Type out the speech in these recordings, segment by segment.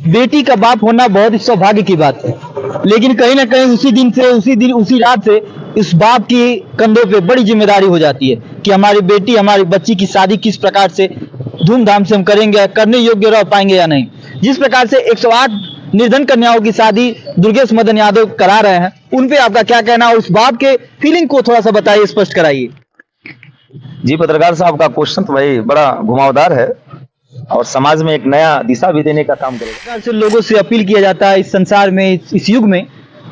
बेटी का बाप होना बहुत ही सौभाग्य की बात है, लेकिन कहीं ना कहीं उसी रात से इस बाप की कंधों पे बड़ी जिम्मेदारी हो जाती है कि हमारी बेटी, हमारी बच्ची की शादी किस प्रकार से धूमधाम से हम करेंगे, करने योग्य रह पाएंगे या नहीं। जिस प्रकार से 108 निर्धन कन्याओं की शादी दुर्गेश मदन यादव करा रहे हैं, उन पे आपका क्या कहना है? उस बाप के फीलिंग को थोड़ा सा बताइए, स्पष्ट कराइए। जी, पत्रकार साहब का क्वेश्चन तो भाई बड़ा घुमावदार है और समाज में एक नया दिशा भी देने का काम करेगा। प्रकार से लोगों से अपील किया जाता है इस संसार में, इस युग में,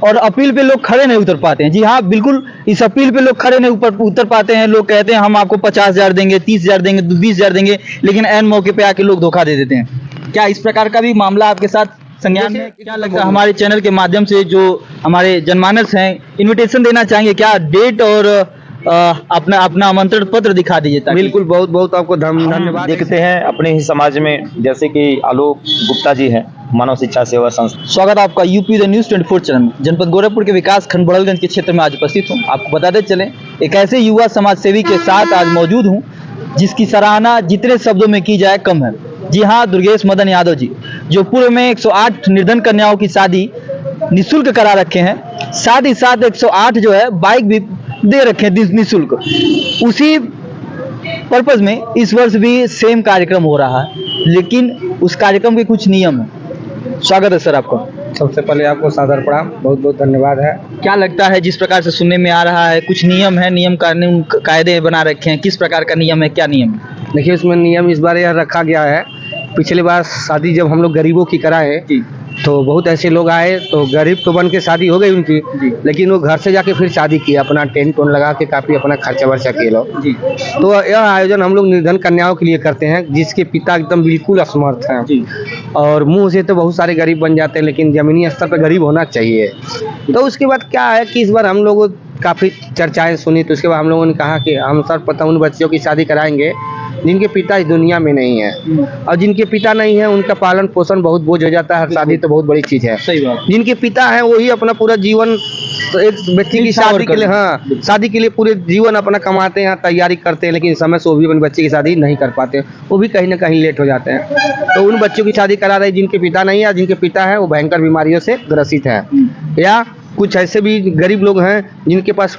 और अपील पे लोग खड़े नहीं उतर पाते हैं। जी हाँ, बिल्कुल, इस अपील पे लोग खड़े नहीं उतर पाते हैं। लोग कहते हैं हम आपको 50,000 देंगे, 30,000 देंगे, 20,000 देंगे, लेकिन ऐन मौके पे आके लोग धोखा दे देते हैं। क्या इस प्रकार का भी मामला आपके साथ संज्ञान में? क्या लगता है हमारे चैनल के माध्यम से जो हमारे जनमानस हैं, इन्विटेशन देना चाहेंगे क्या? डेट और अपना आमंत्रण पत्र दिखा दीजिए। बिल्कुल, बहुत बहुत आपको धन्यवाद। देखते हैं अपने ही समाज में, जैसे कि आलोक गुप्ता जी हैं, मानव शिक्षा सेवा संस्था। स्वागत है आपका यूपी द न्यूज़ 24 चैनल में। जनपद गोरखपुर के विकास खंड बड़लगंज के क्षेत्र में आज उपस्थित हूँ। आपको बताते चलें, एक ऐसे युवा समाज सेवी के साथ आज मौजूद हूँ जिसकी सराहना जितने शब्दों में की जाए कम है। जी हाँ, दुर्गेश मदन यादव जी, जो पूर्व में 108 निर्धन कन्याओं की शादी निःशुल्क करा रखे हैं, साथ ही साथ 108 जो है बाइक भी दे रखे हैं निःशुल्क। उसी पर्पज में इस वर्ष भी सेम कार्यक्रम हो रहा है, लेकिन उस कार्यक्रम के कुछ नियम है। स्वागत है सर आपका। सबसे पहले आपको सादर प्रणाम, बहुत बहुत धन्यवाद है। क्या लगता है, जिस प्रकार से सुनने में आ रहा है कुछ नियम है, नियम कानून कायदे बना रखे हैं, किस प्रकार का नियम है, क्या नियम है? देखिए, इसमें नियम इस बार यह रखा गया है, पिछली बार शादी जब हम लोग गरीबों की कराए तो बहुत ऐसे लोग आए, तो गरीब तो बन के शादी हो गई उनकी, लेकिन वो घर से जाके फिर शादी किया, अपना टेंट टोन लगा के काफी अपना खर्चा वर्चा किए लोग। तो यह आयोजन हम लोग निर्धन कन्याओं के लिए करते हैं, जिसके पिता एकदम बिल्कुल असमर्थ हैं और मुंह से तो बहुत सारे गरीब बन जाते हैं, लेकिन जमीनी स्तर पर गरीब होना चाहिए। तो उसके बाद क्या है कि इस बार हम लोग काफ़ी चर्चाएं सुनी, तो उसके बाद हम लोगों ने कहा कि हम सर्वप्रथम उन बच्चियों की शादी कराएंगे जिनके पिता इस दुनिया में नहीं है, और जिनके पिता नहीं है उनका पालन पोषण बहुत बोझ हो जाता है। शादी तो बहुत बड़ी चीज़ है। सही बात। जिनके पिता हैं वही अपना पूरा जीवन एक बच्ची की शादी के लिए, हाँ, शादी के लिए पूरे जीवन अपना कमाते हैं, तैयारी करते हैं, लेकिन समय से वो भी अपने बच्चे की शादी नहीं कर पाते, वो भी कहीं ना कहीं लेट हो जाते हैं। तो उन बच्चों की शादी करा रहे जिनके पिता नहीं है, जिनके पिता है वो भयंकर बीमारियों से ग्रसित है, या कुछ ऐसे भी गरीब लोग हैं जिनके पास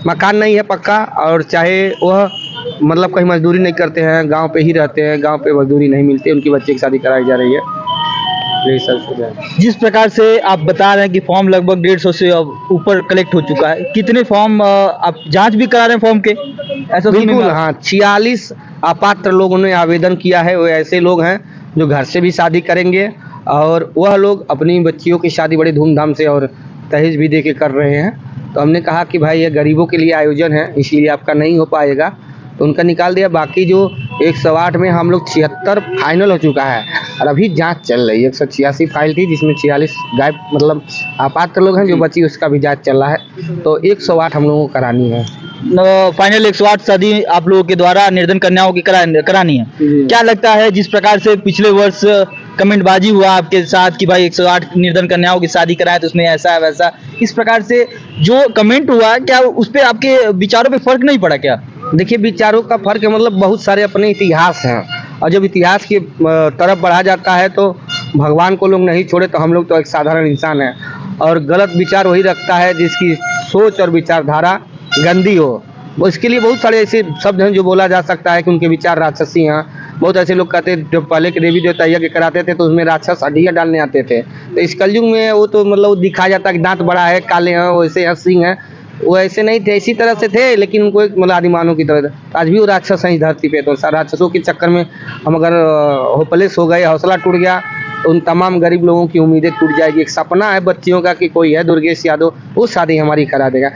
मकान नहीं है पक्का, और चाहे वह मतलब कहीं मजदूरी नहीं करते हैं, गांव पे ही रहते हैं, गांव पे मजदूरी नहीं मिलती, उनकी बच्चे की शादी कराई जा रही है। यही सब। जिस प्रकार से आप बता रहे हैं कि फॉर्म लगभग 150 से ऊपर कलेक्ट हो चुका है, कितने फॉर्म आप जांच भी करा रहे हैं फॉर्म के? ऐसा बिल्कुल, हाँ, 46 अपात्र लोगों ने आवेदन किया है। वो ऐसे लोग हैं जो घर से भी शादी करेंगे, और वह लोग अपनी बच्चियों की शादी बड़ी धूमधाम से और दहेज भी दे के कर रहे हैं। तो हमने कहा कि भाई ये गरीबों के लिए आयोजन है, इसलिए आपका नहीं हो पाएगा, तो उनका निकाल दिया। बाकी जो 108 में हम लोग 76 फाइनल हो चुका है, और अभी जांच चल रही है। 186 फाइल थी जिसमें 46 गायब मतलब अपात्र लोग हैं जो बची, उसका भी जांच चल रहा है। तो 108 हम लोगों को करानी है। फाइनल 108 शादी आप लोगों के द्वारा निर्धन कन्याओं की करानी है। क्या लगता है, जिस प्रकार से पिछले वर्ष कमेंटबाजी हुआ आपके साथ कि भाई 108 निर्धन कन्याओं की शादी कराए तो उसमें ऐसा है वैसा, इस प्रकार से जो कमेंट हुआ, क्या उस पर आपके विचारों पे फर्क नहीं पड़ा क्या? देखिए, विचारों का फर्क है, मतलब बहुत सारे अपने इतिहास हैं, और जब इतिहास की तरफ बढ़ा जाता है तो भगवान को लोग नहीं छोड़े, तो हम लोग तो एक साधारण इंसान हैं, और गलत विचार वही रखता है जिसकी सोच और विचारधारा गंदी हो। इसके लिए बहुत सारे ऐसे शब्द हैं जो बोला जा सकता है कि उनके विचार राक्षसी हैं। बहुत ऐसे लोग कहते हैं, जो पहले के देवी देवता यज्ञ कराते थे तो उसमें राक्षस हड्डियाँ डालने आते थे, तो इस कलयुग में वो तो मतलब दिखाया जाता है कि दांत बड़ा है, काले हैं, वैसे हैं, सिंह हैं। वो ऐसे नहीं थे, इसी तरह से थे, लेकिन उनको एक मतलब आदिमानव की तरह। आज भी वो राक्षस हैं इस धरती पे। तो राक्षसों के चक्कर में हम अगर होपलेस हो गए, हौसला टूट गया, तो उन तमाम गरीब लोगों की उम्मीदें टूट जाएगी। एक सपना है बच्चियों का कि कोई है दुर्गेश यादव, वो शादी हमारी करा देगा।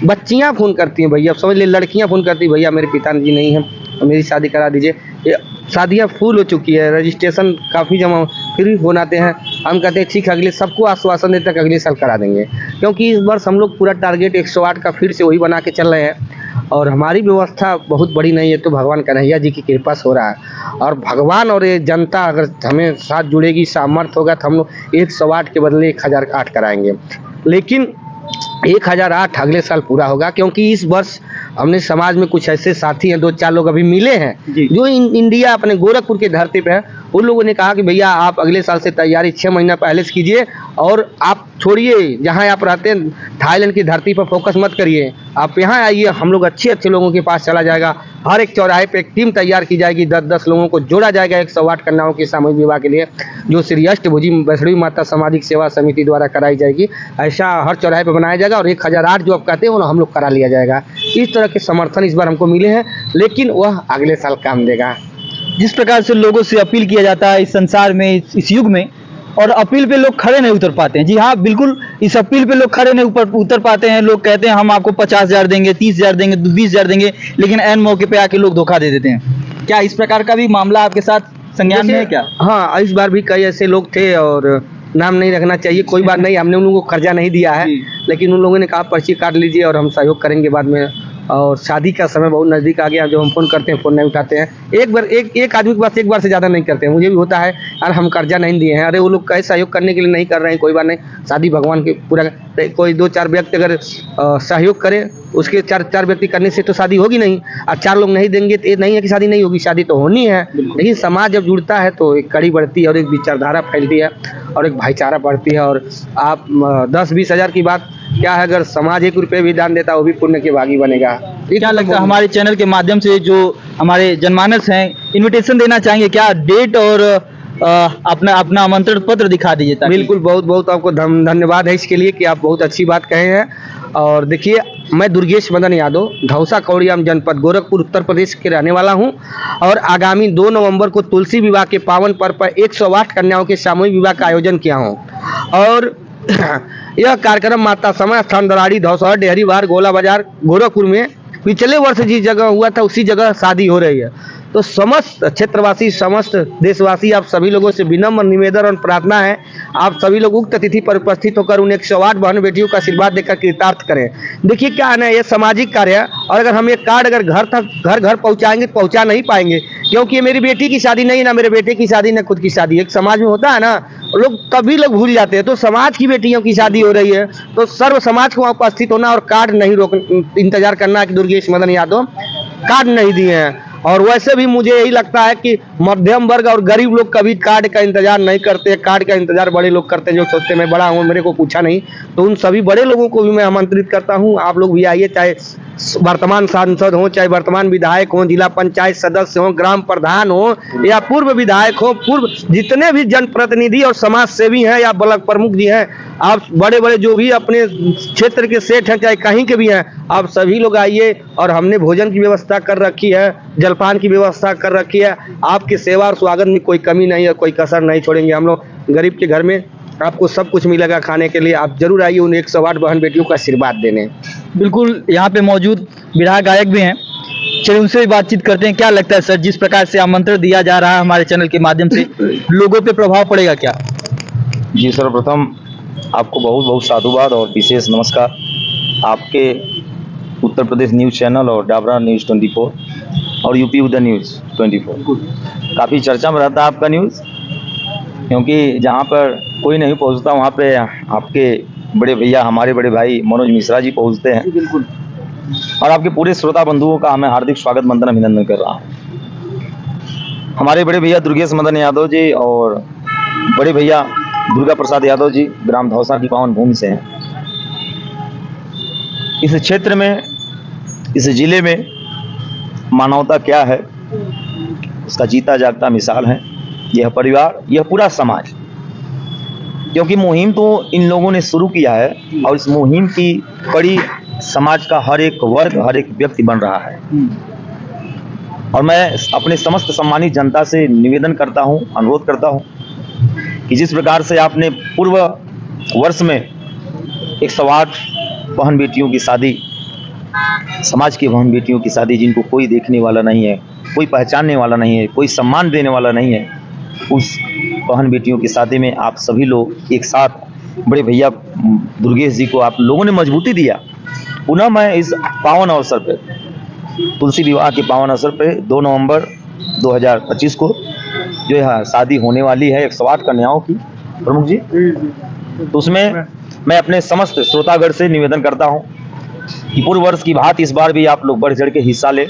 बच्चियां फ़ोन करती हैं, भैया, अब समझ ले, लड़कियां फ़ोन करती, भैया मेरे पिताजी नहीं हैं, तो मेरी शादी करा दीजिए। ये शादियाँ फुल हो चुकी है, रजिस्ट्रेशन काफ़ी जमा, फिर भी फ़ोन आते हैं। हम कहते हैं ठीक है, अगले सबको आश्वासन देते हैं कि अगले साल करा देंगे, क्योंकि इस वर्ष हम लोग पूरा टारगेट 108 का फिर से वही बना के चल रहे हैं। और हमारी व्यवस्था बहुत बड़ी नहीं है, तो भगवान कन्हैया जी की कृपा से हो रहा है। और भगवान और ये जनता अगर हमें साथ जुड़ेगी, सामर्थ्य होगा, तो हम लोग 108 के बदले 1008 कराएंगे। लेकिन 1008 अगले साल पूरा होगा, क्योंकि इस वर्ष हमने समाज में कुछ ऐसे साथी हैं, 2-4 लोग अभी मिले हैं जो इंडिया अपने गोरखपुर के धरती पे है, उन लोगों ने कहा कि भैया आप अगले साल से तैयारी 6 महीना पहले से कीजिए और आप छोड़िए जहाँ आप रहते हैं थाईलैंड की धरती पर फोकस मत करिए, आप यहाँ आइए, हम लोग अच्छे अच्छे लोगों के पास चला जाएगा। हर एक चौराहे पे एक टीम तैयार की जाएगी, 10-10 लोगों को जोड़ा जाएगा 108 कन्याओं के सामूहिक विवाह के लिए, जो श्री अष्टभुजी वैष्णवी माता सामाजिक सेवा समिति द्वारा कराई जाएगी। ऐसा हर चौराहे पे बनाया जाएगा और 1008 जो आप कहते हैं वो हम लोग करा लिया जाएगा। इस तरह के समर्थन इस बार हमको मिले हैं, लेकिन वह अगले साल काम देगा। जिस प्रकार से लोगों से अपील किया जाता है इस संसार में, इस युग में, और अपील पे लोग खड़े नहीं उतर पाते हैं। जी हाँ, बिल्कुल, इस अपील पे लोग खड़े नहीं उतर पाते हैं। लोग कहते हैं हम आपको 50,000 देंगे, 30,000 देंगे, 20,000 देंगे, लेकिन ऐन मौके पे आके लोग धोखा दे देते हैं। क्या इस प्रकार का भी मामला आपके साथ संज्ञान में है क्या? हाँ, इस बार भी कई ऐसे लोग थे और नाम नहीं रखना चाहिए, कोई बात नहीं, हमने उन लोगों को कर्जा नहीं दिया है, लेकिन उन लोगों ने कहा पर्ची काट लीजिए और हम सहयोग करेंगे बाद में। और शादी का समय बहुत नज़दीक आ गया, जब हम फ़ोन करते हैं फ़ोन नहीं उठाते हैं। एक आदमी के पास एक बार से ज़्यादा नहीं करते हैं। मुझे भी होता है यार हम कर्जा नहीं दिए हैं, अरे वो लोग कैसे सहयोग करने के लिए नहीं कर रहे हैं, कोई बात नहीं, शादी भगवान के पूरा, कोई 2-4 व्यक्ति अगर सहयोग करे, उसके 4 व्यक्ति करने से तो शादी होगी नहीं, और 4 लोग नहीं देंगे तो ये नहीं है कि शादी नहीं होगी, शादी तो होनी है। लेकिन समाज जब जुड़ता है तो एक कड़ी बढ़ती है और एक विचारधारा फैलती है और एक भाईचारा बढ़ती है। और आप 10-20 हज़ार की बात क्या है, अगर समाज 1 रुपये भी दान देता है वो भी पुण्य के भागी बनेगा। क्या लगता है हमारे चैनल के माध्यम से जो हमारे जनमानस हैं इनविटेशन देना चाहेंगे क्या? डेट और अपना आमंत्रण पत्र दिखा दीजिए ताकि। बिल्कुल, बहुत बहुत आपको धन्यवाद है इसके लिए कि आप बहुत अच्छी बात कहे हैं। और देखिए, मैं दुर्गेश मदन यादव, धौसा कौड़ियाम जनपद गोरखपुर उत्तर प्रदेश के रहने वाला हूं, और आगामी 2 नवंबर को तुलसी विवाह के पावन पर्व पर 108 कन्याओं के सामूहिक विवाह का आयोजन किया हूं। और यह कार्यक्रम माता समय स्थान दराड़ी, धौसा, डेहरीवार, गोला बाजार, गोरखपुर में पिछले वर्ष जिस जगह हुआ था उसी जगह शादी हो रही है। तो समस्त क्षेत्रवासी, समस्त देशवासी, आप सभी लोगों से विनम्र निवेदन और प्रार्थना है, आप सभी लोग उक्त तिथि पर उपस्थित होकर उन 108 बहन बेटियों का आशीर्वाद देकर कृतार्थ करें। देखिए क्या है ना, ये सामाजिक कार्य है, और अगर हम ये कार्ड अगर घर तक घर पहुंचाएंगे तो पहुंचा नहीं पाएंगे, क्योंकि ये मेरी बेटी की शादी नहीं, ना मेरे बेटे की शादी, ना खुद की शादी। एक समाज में होता है ना, लोग तभी लोग भूल जाते हैं। तो समाज की बेटियों की शादी हो रही है तो सर्व समाज को वहाँ उपस्थित होना और कार्ड नहीं इंतजार करना कि दुर्गेश मदन यादव कार्ड नहीं दिए हैं। और वैसे भी मुझे यही लगता है कि मध्यम वर्ग और गरीब लोग कभी कार्ड का इंतजार नहीं करते, कार्ड का इंतजार बड़े लोग करते हैं, जो सोचते मैं बड़ा हूँ मेरे को पूछा नहीं। तो उन सभी बड़े लोगों को भी मैं आमंत्रित करता हूँ, आप लोग भी आइए, चाहे वर्तमान सांसद हो, चाहे वर्तमान विधायक हो, जिला पंचायत सदस्य हो, ग्राम प्रधान हो, या पूर्व विधायक हो, पूर्व जितने भी जनप्रतिनिधि और समाज सेवी हैं या ब्लॉक प्रमुख जी हैं, आप बड़े बड़े जो भी अपने क्षेत्र के सेठ हैं, चाहे कहीं के भी हैं, आप सभी लोग आइए। और हमने भोजन की व्यवस्था कर रखी है, जलपान की व्यवस्था कर रखी है, आपकी सेवा और स्वागत में कोई कमी नहीं है, कोई कसर नहीं छोड़ेंगे। हम लोग गरीब के घर में आपको सब कुछ मिलेगा खाने के लिए, आप जरूर आइए उन 108 बहन बेटियों का आशीर्वाद देने। बिल्कुल, यहाँ पे मौजूद विधायक गायक भी हैं, चलिए उनसे भी बातचीत करते हैं। क्या लगता है सर, जिस प्रकार से आमंत्रण दिया जा रहा है हमारे चैनल के माध्यम से, लोगों पे प्रभाव पड़ेगा क्या? जी सर्वप्रथम आपको बहुत बहुत साधुवाद और विशेष नमस्कार। आपके उत्तर प्रदेश न्यूज़ चैनल और डाबरा न्यूज़ 24 और यूपी उदय न्यूज़ 24 काफ़ी चर्चा में रहता है आपका न्यूज़, क्योंकि जहाँ पर कोई नहीं पहुँचता वहाँ पे आपके बड़े भैया, हमारे बड़े भाई मनोज मिश्रा जी पहुँचते हैं। बिल्कुल। और आपके पूरे श्रोता बंधुओं का मैं हार्दिक स्वागत, वंदन, अभिनंदन कर रहा हूँ। हमारे बड़े भैया दुर्गेश मदन यादव जी और बड़े भैया दुर्गा प्रसाद यादव जी ग्राम धौसा की पावन भूमि से हैं। इस क्षेत्र में, इस जिले में मानवता क्या है उसका जीता जागता मिसाल है यह परिवार, यह पूरा समाज। क्योंकि मुहिम तो इन लोगों ने शुरू किया है और इस मुहिम की कड़ी समाज का हर एक वर्ग, हर एक व्यक्ति बन रहा है। और मैं अपने समस्त सम्मानित जनता से निवेदन करता हूं, अनुरोध करता हूं कि जिस प्रकार से आपने पूर्व वर्ष में 108 बहन बेटियों की शादी, समाज की बहन बेटियों की शादी, जिनको कोई देखने वाला नहीं है, कोई पहचानने वाला नहीं है, कोई सम्मान देने वाला नहीं है, उस बहन बेटियों की शादी में आप सभी लोग एक साथ बड़े भैया दुर्गेश जी को आप लोगों ने मजबूती दिया। पुनः मैं इस पावन अवसर पे, तुलसी विवाह के पावन अवसर पे 2 नवंबर 2025 को जो है शादी होने वाली है 108 कन्याओं की, प्रमुख जी, तो उसमें मैं अपने समस्त श्रोतागण से निवेदन करता हूं कि पूर्व वर्ष की भांति इस बार भी आप लोग बढ़ चढ़ के हिस्सा लें।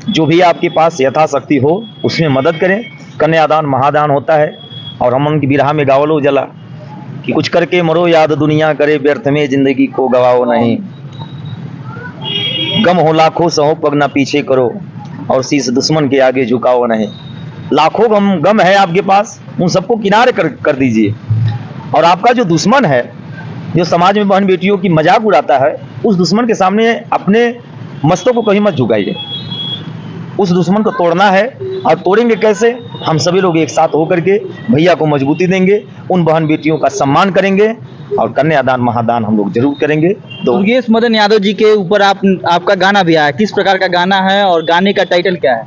जो भी आपके पास यथाशक्ति हो उसमें मदद करें। कन्यादान महादान होता है। और हम उनकी बिरहा में गावलो जला कि कुछ करके मरो याद दुनिया करे, व्यर्थ में जिंदगी को गवाओ नहीं। गम हो लाखों सहो पग ना पीछे करो, और शीश दुश्मन के आगे झुकाओ नहीं। लाखों गम है आपके पास, उन सबको किनारे कर दीजिए। और आपका जो दुश्मन है, जो समाज में बहन बेटियों की मजाक उड़ाता है, उस दुश्मन के सामने अपने मस्तों को कहीं मत झुकाइए। उस दुश्मन को तोड़ना है। और तोड़ेंगे कैसे? हम सभी लोग एक साथ होकर के भैया को मजबूती देंगे, उन बहन बेटियों का सम्मान करेंगे, और कन्यादान महादान हम लोग जरूर करेंगे। तो दुर्गेश मदन यादव जी के ऊपर आपका गाना भी आया, किस प्रकार का गाना है और गाने का टाइटल क्या है?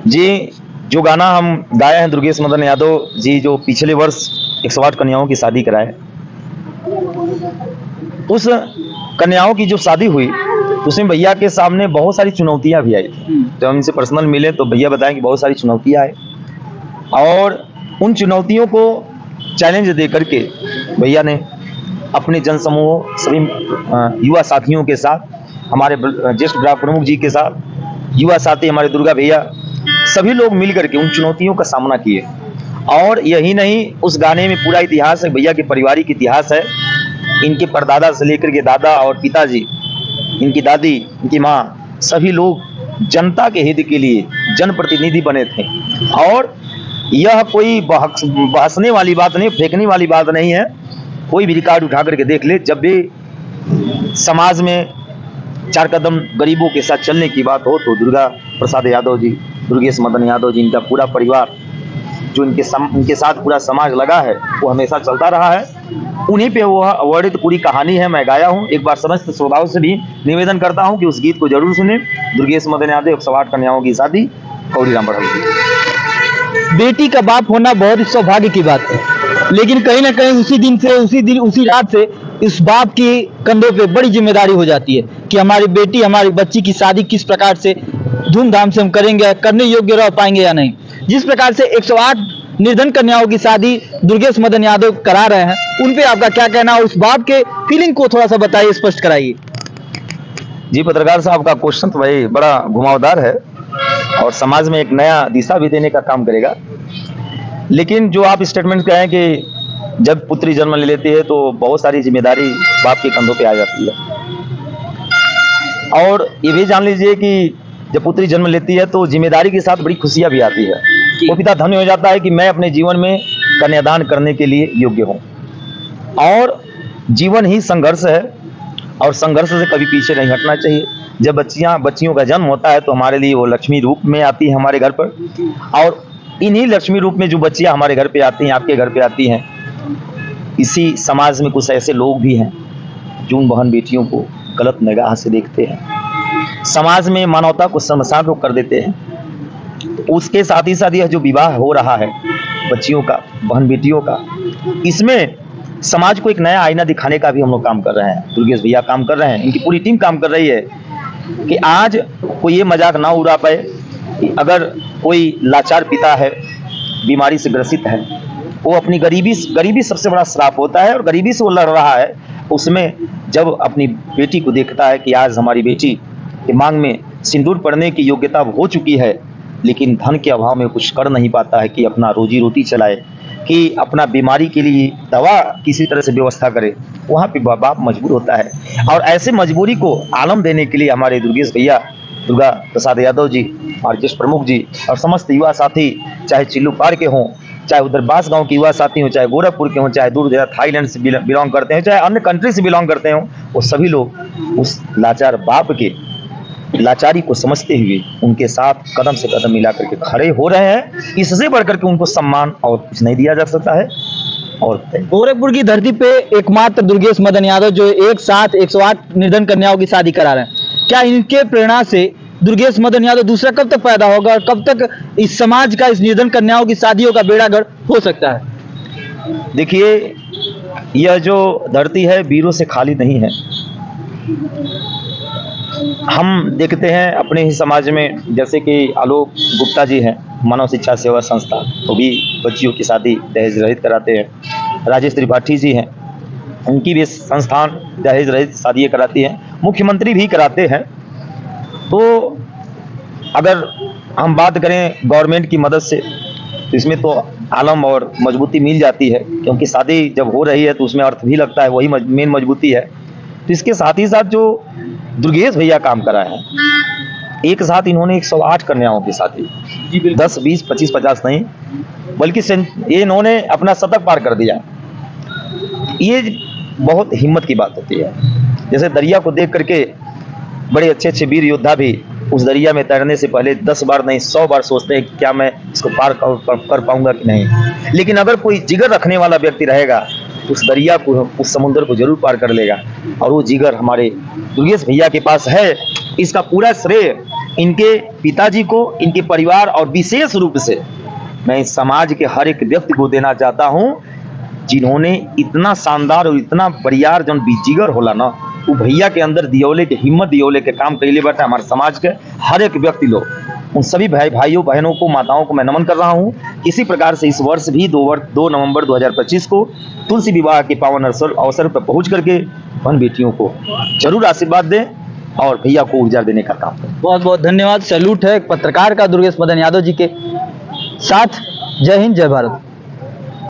जी, जो गाना हम गाए हैं दुर्गेश मदन यादव जी, जो पिछले वर्ष 108 कन्याओं की शादी कराए, उस कन्याओं की जो शादी हुई उसमें भैया के सामने बहुत सारी चुनौतियां भी आई थी। जब हम इनसे पर्सनल मिले तो भैया बताएं कि बहुत सारी चुनौतियां आई, और उन चुनौतियों को चैलेंज दे करके भैया ने अपने जनसमूह सभी युवा साथियों के साथ, हमारे ज्येष्ठ ब्लॉक प्रमुख जी के साथ, युवा साथी हमारे दुर्गा भैया, सभी लोग मिल करके उन चुनौतियों का सामना किए। और यही नहीं, उस गाने में पूरा इतिहास है, भैया के पारिवारिक इतिहास है। इनके परदादा से लेकर के दादा और पिताजी, इनकी दादी, इनकी माँ, सभी लोग जनता के हित के लिए जनप्रतिनिधि बने थे। और यह कोई बहसने वाली बात नहीं, फेंकने वाली बात नहीं है। कोई भी रिकॉर्ड उठा करके देख ले, जब भी समाज में 4 कदम गरीबों के साथ चलने की बात हो तो दुर्गा प्रसाद यादव जी, दुर्गेश मदन यादव जी, इनका पूरा परिवार, जो इनके साथ पूरा समाज लगा है, वो हमेशा चलता रहा है। उन्हीं पे वो वर्णित पूरी कहानी है, मैं गाया हूँ। एक बार समस्त श्रोताओं से भी निवेदन करता हूँ कि उस गीत को जरूर सुने। दुर्गेश मदन यादव 108 कन्याओं की शादी, कौड़ीराम बढ़ल जी। बेटी का बाप होना बहुत ही सौभाग्य की बात है, लेकिन कहीं ना कहीं उसी रात से इस बाप की कंधों पे बड़ी जिम्मेदारी हो जाती है कि हमारी बेटी, हमारी बच्ची की शादी किस प्रकार से धूमधाम से हम करेंगे, करने योग्य रह पाएंगे या नहीं। जिस प्रकार से 108 निर्धन कन्याओं की शादी दुर्गेश मदन यादव करा रहे हैं, उन पे आपका क्या कहना है? उस बाप के फीलिंग को थोड़ा सा बताइए, स्पष्ट कराइए। जी, पत्रकार साहब का क्वेश्चन तो भाई बड़ा घुमावदार है और समाज में एक नया दिशा भी देने का काम करेगा। लेकिन जो आप स्टेटमेंट कहें कि जब पुत्री जन्म ले लेती है तो बहुत सारी जिम्मेदारी बाप के कंधों पे आ जाती है, और ये भी जान लीजिए कि जब पुत्री जन्म लेती है तो जिम्मेदारी के साथ बड़ी खुशियां भी आती है। वो पिता धन्य हो जाता है कि मैं अपने जीवन में कन्यादान करने के लिए योग्य हूँ। और जीवन ही संघर्ष है, और संघर्ष से कभी पीछे नहीं हटना चाहिए। जब बच्चियों का जन्म होता है तो हमारे लिए वो लक्ष्मी रूप में आती है हमारे घर पर, और इन्हीं लक्ष्मी रूप में जो बच्चियां हमारे घर पे आती हैं, आपके घर पे आती हैं, इसी समाज में कुछ ऐसे लोग भी हैं जो उन बहन बेटियों को गलत निगाह से देखते हैं, समाज में मानवता को शर्मसार कर देते हैं। उसके साथ ही साथ यह जो विवाह हो रहा है बच्चियों का, बहन बेटियों का, इसमें समाज को एक नया आईना दिखाने का भी हम लोग काम कर रहे हैं। दुर्गेश भैया काम कर रहे हैं, इनकी पूरी टीम काम कर रही है कि आज कोई ये मजाक ना उड़ा पाए कि अगर कोई लाचार पिता है, बीमारी से ग्रसित है, वो अपनी गरीबी सबसे बड़ा श्राप होता है, और गरीबी से वो लड़ रहा है। उसमें जब अपनी बेटी को देखता है कि आज हमारी बेटी के मांग में सिंदूर पड़ने की योग्यता हो चुकी है, लेकिन धन के अभाव में कुछ कर नहीं पाता है कि अपना रोजी रोटी चलाए, कि अपना बीमारी के लिए दवा किसी तरह से व्यवस्था करे, वहाँ पे बाप मजबूर होता है। और ऐसे मजबूरी को आलम देने के लिए हमारे दुर्गेश भैया, दुर्गा प्रसाद यादव जी और ज्येष्ठ प्रमुख जी और समस्त युवा साथी, चाहे चिल्लू पार के हों, चाहे उधर बांसगांव के युवा साथी हों, चाहे गोरखपुर के हों, चाहे दूर दराज थाईलैंड से बिलोंग करते हैं, चाहे अन्य कंट्री से बिलोंग करते हों, वो सभी लोग उस लाचार बाप के लाचारी को समझते हुए उनके साथ कदम से कदम मिला करके खड़े हो रहे हैं। इससे बढ़कर के उनको सम्मान और कुछ नहीं दिया जा सकता है। और गोरखपुर की धरती पे एकमात्र दुर्गेश मदन यादव जो एक साथ 108 निर्धन कन्याओं की शादी करा रहे हैं, क्या इनके प्रेरणा से दुर्गेश मदन यादव दूसरा कब तक पैदा होगा, और कब तक इस समाज का, इस निर्धन कन्याओं की शादियों का बेड़ागर्क हो सकता है? देखिए, यह जो धरती है वीरों से खाली नहीं है। हम देखते हैं अपने ही समाज में, जैसे कि आलोक गुप्ता जी हैं, मानव शिक्षा सेवा संस्था, तो भी बच्चियों की शादी दहेज रहित कराते हैं। राजेश त्रिपाठी जी हैं, उनकी भी संस्थान दहेज रहित शादियाँ कराती हैं। मुख्यमंत्री भी कराते हैं। तो अगर हम बात करें गवर्नमेंट की मदद से, तो इसमें तो आलम और मजबूती मिल जाती है, क्योंकि शादी जब हो रही है तो उसमें अर्थ भी लगता है, वही मेन मजबूती है। तो इसके साथ ही साथ जो दुर्गेश भैया काम करा है, एक साथ इन्होंने 108 कन्याओं की शादी, 10, 20, 25, 50 नहीं, बल्कि ये इन्होंने अपना शतक पार कर दिया। ये बहुत हिम्मत की बात होती है। जैसे दरिया को देख करके बड़े अच्छे अच्छे वीर योद्धा भी उस दरिया में तैरने से पहले 10 बार नहीं 100 बार सोचते हैं कि क्या मैं इसको पार कर पाऊंगा कि नहीं। लेकिन अगर कोई जिगर रखने वाला व्यक्ति रहेगा तो उस दरिया को, उस समुद्र को जरूर पार कर लेगा। और वो जिगर हमारे दुर्गेश भैया के पास है। इसका पूरा श्रेय इनके पिताजी को, इनके परिवार और विशेष रूप से मैं इस समाज के हर एक व्यक्ति को देना चाहता हूं, जिन्होंने इतना शानदार और इतना बरियार जन जिगर होला ना, वो भैया के अंदर दियोले के हिम्मत दियोले के काम कैले बैठा। हमारे समाज के हर एक व्यक्ति लोग, उन सभी भाइयों बहनों को, माताओं को मैं नमन कर रहा हूँ। इसी प्रकार से इस वर्ष भी 2 नवंबर 2025 को तुलसी विवाह के पावन अवसर पर पहुंच करके बहन बेटियों को जरूर आशीर्वाद दें और भैया को ऊर्जा देने का काम करें। बहुत बहुत धन्यवाद। सैल्यूट है एक पत्रकार का दुर्गेश मदन यादव जी के साथ। जय हिंद, जय भारत।